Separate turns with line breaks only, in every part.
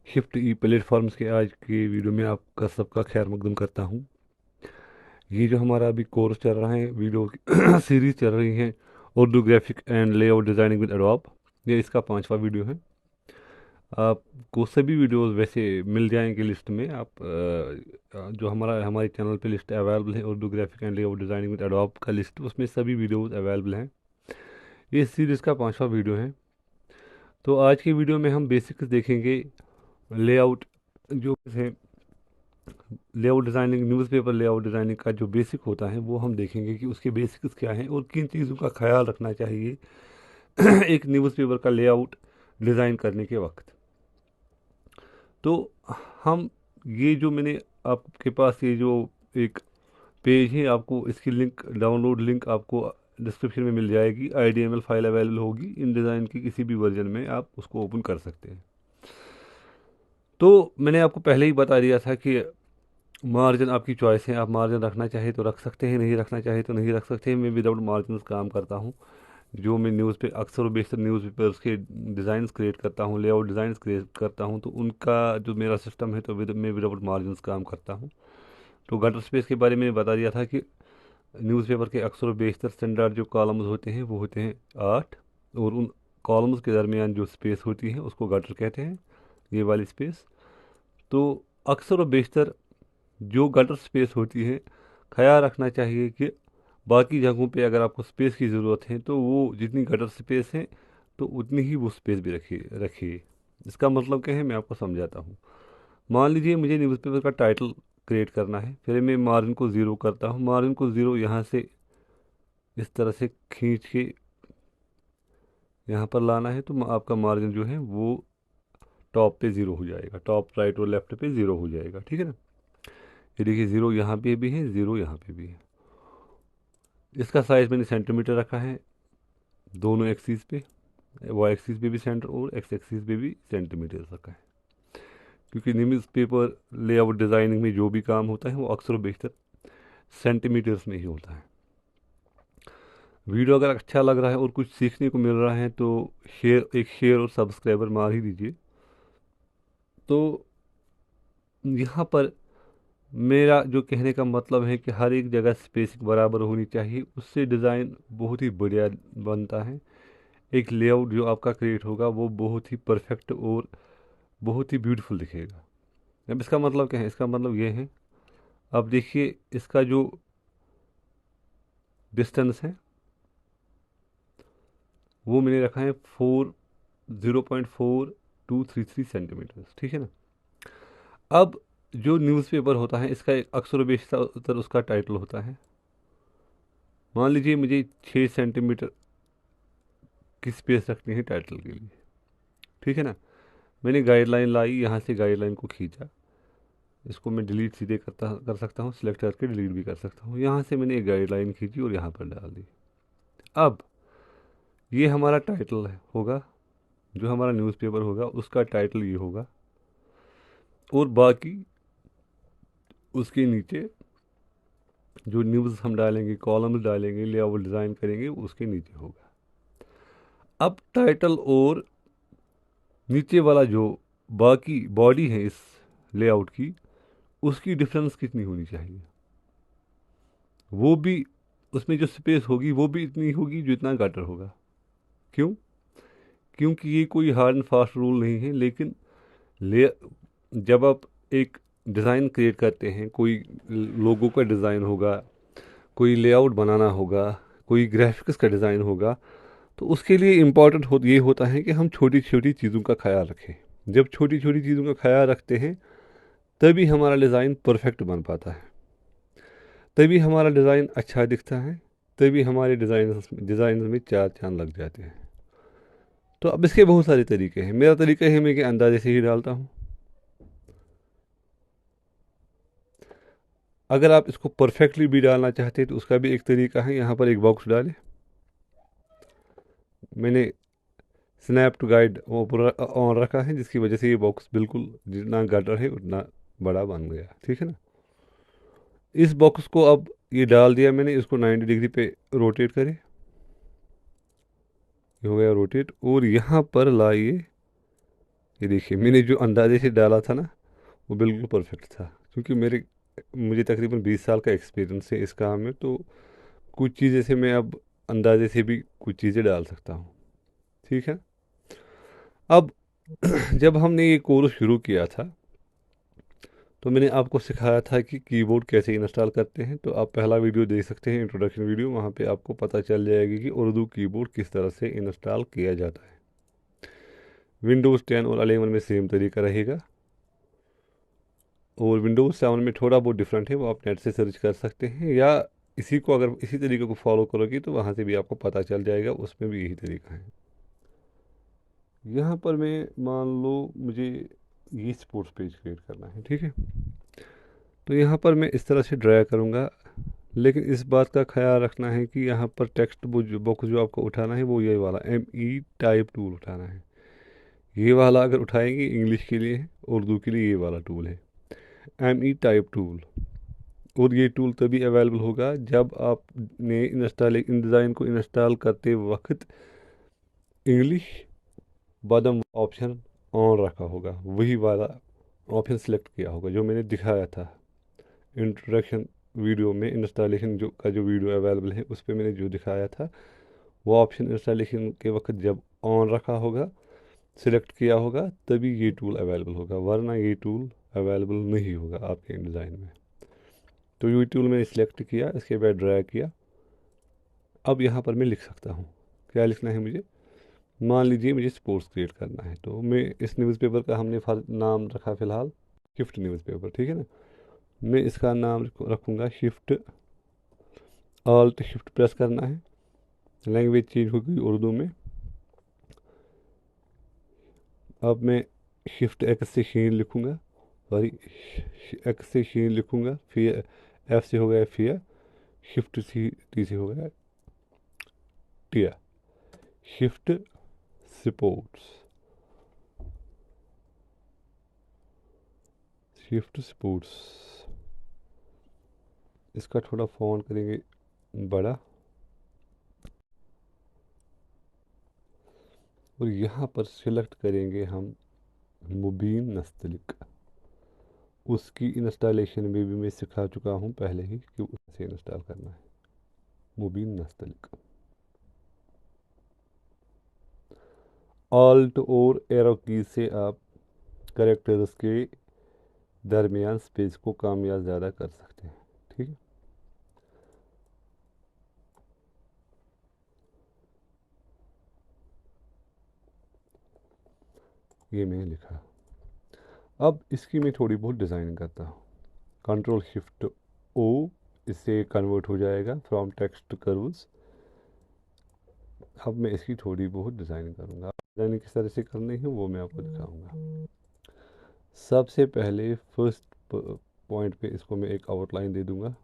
Shift ई platforms के आज की वीडियो में आपका सबका खैर मकदम करता हूँ। ये जो हमारा अभी कोर्स चल रहा है, वीडियो सीरीज चल रही है, Urdu graphic and layout designing with adobe. ये इसका 5वां वीडियो है। आपको सभी वीडियोस वैसे मिल जाएंगे लिस्ट में। जो हमारे चैनल पे लिस्ट अवेलेबल है, Urdu graphic and layout designing with adobe का लिस्ट, उसमें सभी वीडियोस अवेलेबल हैं। ये सीरीज़ का 5वां वीडियो है। तो आज की वीडियो में हम बेसिक्स देखेंगे। लेआउट जो है, layout designing, newspaper layout designing का जो बेसिक होता है वो हम देखेंगे कि उसके बेसिक्स क्या हैं और किन चीज़ों का ख्याल रखना चाहिए एक न्यूज़पेपर का लेआउट डिज़ाइन करने के वक्त। तो हम ये जो मैंने आपके पास ये जो एक पेज है, आपको इसकी लिंक, डाउनलोड लिंक आपको डिस्क्रिप्शन में मिल जाएगी। IDML फाइल अवेलेबल होगी इन डिज़ाइन की, किसी भी वर्जन में आप उसको ओपन कर सकते हैं। तो मैंने आपको पहले ही बता दिया था कि मार्जिन आपकी चॉइस है। आप मार्जिन रखना चाहे तो रख सकते हैं, नहीं रखना चाहे तो नहीं रख सकते हैं। मैं विदाउट मार्जिन काम करता हूँ। जो मैं न्यूज़ पे अक्सर और बेशतर न्यूज़पेपर्स के डिज़ाइंस क्रिएट करता हूँ, लेआउट डिज़ाइंस क्रिएट करता हूँ, तो उनका जो मेरा सिस्टम है, तो मैं विदाउट मार्जिन काम करता हूँ। तो गटर स्पेस के बारे में बता दिया था कि न्यूज़पेपर के अक्सर और बेशतर स्टैंडर्ड जो कॉलम्स होते हैं वो होते हैं 8, और उन कॉलम्स के दरमियान जो स्पेस होती है उसको गटर कहते हैं, ये वाली स्पेस। तो अक्सर और बेशतर जो गटर स्पेस होती है, ख्याल रखना चाहिए कि बाकी जगहों पे अगर आपको स्पेस की ज़रूरत है तो वो जितनी गटर स्पेस है तो उतनी ही वो स्पेस भी रखिए। इसका मतलब क्या है, मैं आपको समझाता हूँ। मान लीजिए मुझे न्यूज़पेपर का टाइटल क्रिएट करना है, फिर मैं मार्जिन को ज़ीरो करता हूँ। मार्जिन को ज़ीरो यहाँ से इस तरह से खींच के यहाँ पर लाना है, तो आपका मार्जिन जो है वो टॉप पे ज़ीरो हो जाएगा, टॉप राइट और लेफ्ट पे ज़ीरो हो जाएगा। ठीक है ना। ये देखिए, ज़ीरो यहाँ पे भी है, ज़ीरो यहाँ पे भी है। इसका साइज मैंने सेंटीमीटर रखा है दोनों एक्सिस पे, वाई एक्सिस पे भी सेंटर और एक्स एक्सिस पे भी सेंटीमीटर रखा है। क्योंकि न्यूज़ पेपर लेआउट डिज़ाइनिंग में जो भी काम होता है वो अक्सर बेशतर सेंटीमीटर्स में ही होता है। वीडियो अगर अच्छा लग रहा है और कुछ सीखने को मिल रहा है तो शेयर और सब्सक्राइबर मार ही दीजिए। तो यहाँ पर मेरा जो कहने का मतलब है कि हर एक जगह स्पेसिंग बराबर होनी चाहिए, उससे डिज़ाइन बहुत ही बढ़िया बनता है। एक लेआउट जो आपका क्रिएट होगा वो बहुत ही परफेक्ट और बहुत ही ब्यूटीफुल दिखेगा। अब इसका मतलब क्या है, इसका मतलब ये है, अब देखिए इसका जो डिस्टेंस है वो मैंने रखा है 0.4233 सेंटीमीटर। ठीक है ना। अब जो न्यूज़पेपर होता है, इसका एक अक्सर बेशतर उसका टाइटल होता है। मान लीजिए मुझे 6 सेंटीमीटर की स्पेस रखनी है टाइटल के लिए। ठीक है ना। मैंने गाइडलाइन लाई, यहाँ से गाइडलाइन को खींचा, इसको मैं डिलीट सीधे कर सकता हूँ, सिलेक्ट करके डिलीट भी कर सकता हूँ। यहाँ से मैंने एक गाइडलाइन खींची और यहाँ पर डाल दी। अब ये हमारा टाइटल होगा, जो हमारा न्यूज़पेपर होगा उसका टाइटल ये होगा, और बाकी उसके नीचे जो न्यूज़ हम डालेंगे, कॉलम्स डालेंगे, लेआउट डिज़ाइन करेंगे, उसके नीचे होगा। अब टाइटल और नीचे वाला जो बाकी बॉडी है इस लेआउट की, उसकी डिफरेंस कितनी होनी चाहिए, वो भी, उसमें जो स्पेस होगी वो भी इतनी होगी जितना गटर होगा। क्यों? क्योंकि ये कोई हार्ड एंड फास्ट रूल नहीं है, लेकिन ले जब आप एक डिज़ाइन क्रिएट करते हैं, कोई लोगो का डिज़ाइन होगा, कोई लेआउट बनाना होगा, कोई ग्राफिक्स का डिज़ाइन होगा, तो उसके लिए इम्पॉर्टेंट ये होता है कि हम छोटी छोटी चीज़ों का ख्याल रखें। जब छोटी छोटी चीज़ों का ख्याल रखते हैं तभी हमारा डिज़ाइन परफेक्ट बन पाता है, तभी हमारा डिज़ाइन अच्छा दिखता है, तभी हमारे डिज़ाइन में चार चांद लग जाते हैं। तो अब इसके बहुत सारे तरीके हैं। मेरा तरीका है मैं कि अंदाजे से ही डालता हूँ। अगर आप इसको परफेक्टली भी डालना चाहते हैं तो उसका भी एक तरीका है। यहाँ पर एक बॉक्स डालें, मैंने स्नैप टू गाइड ऊपर ऑन रखा है, जिसकी वजह से ये बॉक्स बिल्कुल जितना गटर है उतना बड़ा बन गया। ठीक है ना। इस बॉक्स को अब ये डाल दिया मैंने, इसको 90 डिग्री पे रोटेट करें, ये हो गया रोटेट, और यहाँ पर लाइए ये देखिए मैंने जो अंदाजे से डाला था ना वो बिल्कुल परफेक्ट था, क्योंकि मुझे तकरीबन 20 साल का एक्सपीरियंस है इस काम में। तो कुछ चीज़ें से मैं अब अंदाजे से भी कुछ चीज़ें डाल सकता हूँ। ठीक है। अब जब हमने ये कोर्स शुरू किया था तो मैंने आपको सिखाया था कि कीबोर्ड कैसे इंस्टॉल करते हैं। तो आप पहला वीडियो देख सकते हैं, इंट्रोडक्शन वीडियो, वहाँ पे आपको पता चल जाएगी कि उर्दू कीबोर्ड किस तरह से इंस्टॉल किया जाता है। विंडोज़ 10 और 11 में सेम तरीका रहेगा, और विंडोज़ 7 में थोड़ा बहुत डिफरेंट है, वो आप नेट से सर्च कर सकते हैं, या इसी को अगर इसी तरीके को फॉलो करोगे तो वहाँ से भी आपको पता चल जाएगा, उसमें भी यही तरीका है। यहाँ पर मैं मान लो मुझे ये स्पोर्ट्स पेज क्रिएट करना है, ठीक है। तो यहाँ पर मैं इस तरह से ड्रैग करूँगा, लेकिन इस बात का ख्याल रखना है कि यहाँ पर टेक्स्ट बॉक्स जो आपको उठाना है वो ये वाला ME टाइप टूल उठाना है। ये वाला अगर उठाएंगे इंग्लिश के लिए है, उर्दू के लिए ये वाला टूल है ME टाइप टूल। और ये टूल तभी अवेलेबल होगा जब आपने इन डिज़ाइन को इंस्टॉल करते वक्त इंग्लिश बटन ऑप्शन ऑन रखा होगा, वही वाला ऑप्शन सेलेक्ट किया होगा जो मैंने दिखाया था इंट्रोडक्शन वीडियो में। इंस्टॉलेशन जो वीडियो अवेलेबल है उस पर मैंने जो दिखाया था वो ऑप्शन इंस्टॉलेशन के वक्त जब ऑन रखा होगा, सिलेक्ट किया होगा, तभी ये टूल अवेलेबल होगा, वरना ये टूल अवेलेबल नहीं होगा आपके डिज़ाइन में। तो ये टूल मैंने सिलेक्ट किया, इसके बाद ड्रैग किया। अब यहाँ पर मैं लिख सकता हूँ, क्या लिखना है मुझे। मान लीजिए मुझे स्पोर्ट्स क्रिएट करना है, तो मैं इस न्यूज़पेपर का हमने नाम रखा फ़िलहाल शिफ्ट न्यूज़पेपर, ठीक है ना। मैं इसका नाम रखूँगा शिफ्ट। ऑल्ट शिफ्ट प्रेस करना है, लैंग्वेज चेंज होगी उर्दू में। अब मैं शिफ्ट एक्स से शीन लिखूँगा, सॉरी एक्स से शीन लिखूँगा, फिर एफ से हो गया फिर, शिफ्ट सी टी से हो गया टिया, शिफ्ट स्पोर्ट्स, शिफ्ट स्पोर्ट्स। इसका थोड़ा फ़ॉन्ट करेंगे बड़ा, और यहाँ पर सिलेक्ट करेंगे हम मुबीन नस्तलिक। उसकी इंस्टॉलेशन में भी मैं सिखा चुका हूँ पहले ही कि उसे इंस्टॉल करना है, मुबीन नस्तलिक। ऑल्ट और एरो की से आप करेक्टर्स के दरमियान स्पेस को कम या ज़्यादा कर सकते हैं, ठीक है। ये मैंने लिखा। अब इसकी मैं थोड़ी बहुत डिज़ाइन करता हूँ। कंट्रोल शिफ्ट O, इससे कन्वर्ट हो जाएगा फ्रॉम टेक्स्ट टू कर्व्स। अब मैं इसकी थोड़ी बहुत डिज़ाइन करूँगा। डिज़ाइनिंग किस तरह से करनी है वो मैं आपको दिखाऊंगा। सबसे पहले फर्स्ट पॉइंट पे इसको मैं एक आउटलाइन दे दूंगा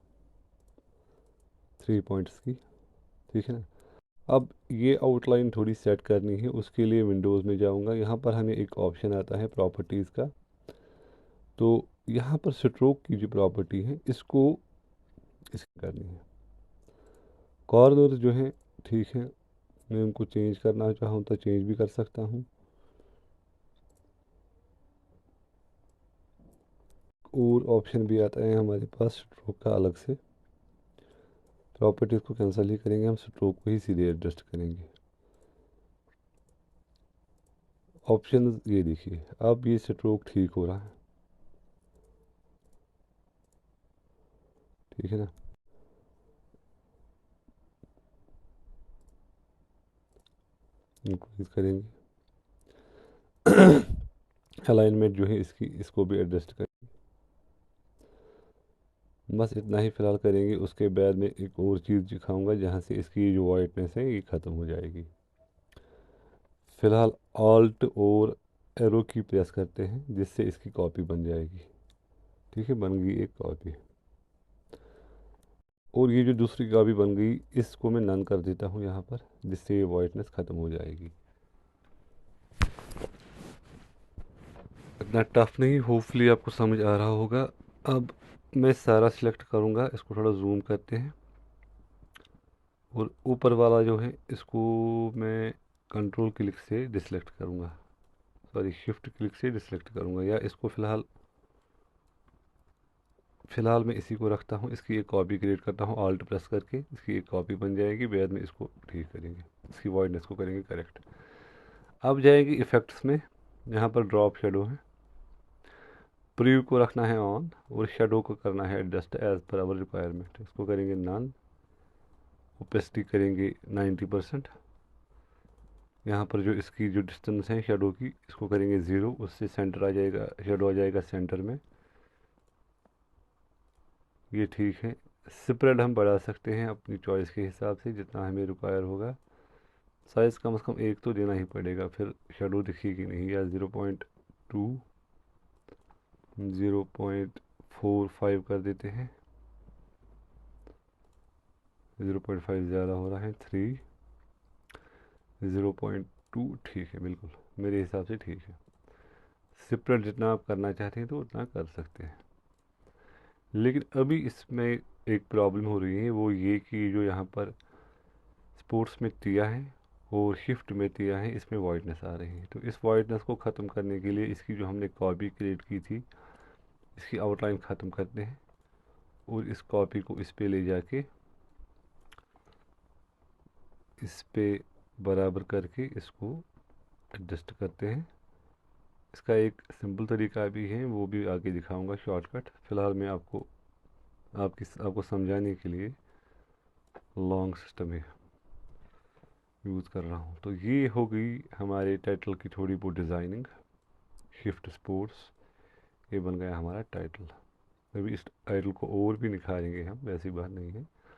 3 पॉइंट्स की, ठीक है ना। अब ये आउटलाइन थोड़ी सेट करनी है, उसके लिए विंडोज़ में जाऊंगा। यहाँ पर हमें एक ऑप्शन आता है प्रॉपर्टीज़ का। तो यहाँ पर स्ट्रोक की जो प्रॉपर्टी है इसको इसकी करनी है। कॉर्नर जो है, ठीक है, मैं उनको चेंज करना चाहूँ तो चेंज भी कर सकता हूँ। और ऑप्शन भी आता है हमारे पास स्ट्रोक का अलग से। प्रॉपर्टीज़ को कैंसिल ही करेंगे, हम स्ट्रोक को ही सीधे एडजस्ट करेंगे। ऑप्शन ये देखिए, अब ये स्ट्रोक ठीक हो रहा है, ठीक है ना। इंक्रीज करेंगे अलाइनमेंट जो है इसकी, इसको भी एडजस्ट करेंगे। बस इतना ही फ़िलहाल करेंगे, उसके बाद में एक और चीज़ दिखाऊंगा जहाँ से इसकी जो वाइटनेस है ये ख़त्म हो जाएगी। फ़िलहाल ऑल्ट और एरो की प्रेस करते हैं जिससे इसकी कॉपी बन जाएगी, ठीक है, बन गई एक कॉपी। और ये जो दूसरी कॉपी बन गई इसको मैं नन कर देता हूँ यहाँ पर, जिससे ये वाइटनेस ख़त्म हो जाएगी। इतना टफ नहीं, होपफुली आपको समझ आ रहा होगा। अब मैं सारा सिलेक्ट करूँगा, इसको थोड़ा जूम करते हैं, और ऊपर वाला जो है इसको मैं कंट्रोल क्लिक से डिसलेक्ट करूँगा। सॉरी शिफ्ट क्लिक से डिसेलेक्ट करूँगा, या इसको फ़िलहाल मैं इसी को रखता हूँ। इसकी एक कॉपी क्रिएट करता हूँ ऑल्ट प्रेस करके, इसकी एक कॉपी बन जाएगी। बाद में इसको ठीक करेंगे, इसकी वाइडनेस को करेंगे करेक्ट। अब जाएंगे इफ़ेक्ट्स में, यहाँ पर ड्रॉप शेडो है, प्रीव्यू को रखना है ऑन और शेडो को करना है adjust as per our requirement. इसको करेंगे नन, ओपेसिटी करेंगे 90%। यहाँ पर जो इसकी जो डिस्टेंस है शेडो की, इसको करेंगे 0, उससे सेंटर आ जाएगा, शेडो आ जाएगा सेंटर में। ये ठीक है। स्प्रेड हम बढ़ा सकते हैं अपनी चॉइस के हिसाब से, जितना हमें रिक्वायर होगा। साइज़ कम से कम एक तो देना ही पड़ेगा, फिर शेडो दिखेगी नहीं। या 0.2 0.45 कर देते हैं। 0.5 ज़्यादा हो रहा है। 3 0.2 ठीक है, बिल्कुल मेरे हिसाब से ठीक है। स्प्रेड जितना आप करना चाहते हैं तो उतना कर सकते हैं। लेकिन अभी इसमें एक प्रॉब्लम हो रही है, वो ये कि जो यहाँ पर स्पोर्ट्स में तिया है और शिफ्ट में तिया है, इसमें वाइटनेस आ रही है। तो इस वाइटनेस को ख़त्म करने के लिए इसकी जो हमने कॉपी क्रिएट की थी, इसकी आउटलाइन ख़त्म करते हैं और इस कॉपी को इस पे ले जाके इस पे बराबर करके इसको एडजस्ट करते हैं। इसका एक सिंपल तरीका भी है, वो भी आगे दिखाऊंगा शॉर्टकट। फ़िलहाल मैं आपको समझाने के लिए लॉन्ग सिस्टम है यूज़ कर रहा हूँ। तो ये हो गई हमारे टाइटल की थोड़ी बहुत डिज़ाइनिंग। शिफ्ट स्पोर्ट्स, ये बन गया हमारा टाइटल। अभी इस टाइटल को और भी निखारेंगे हम, वैसी बात नहीं है।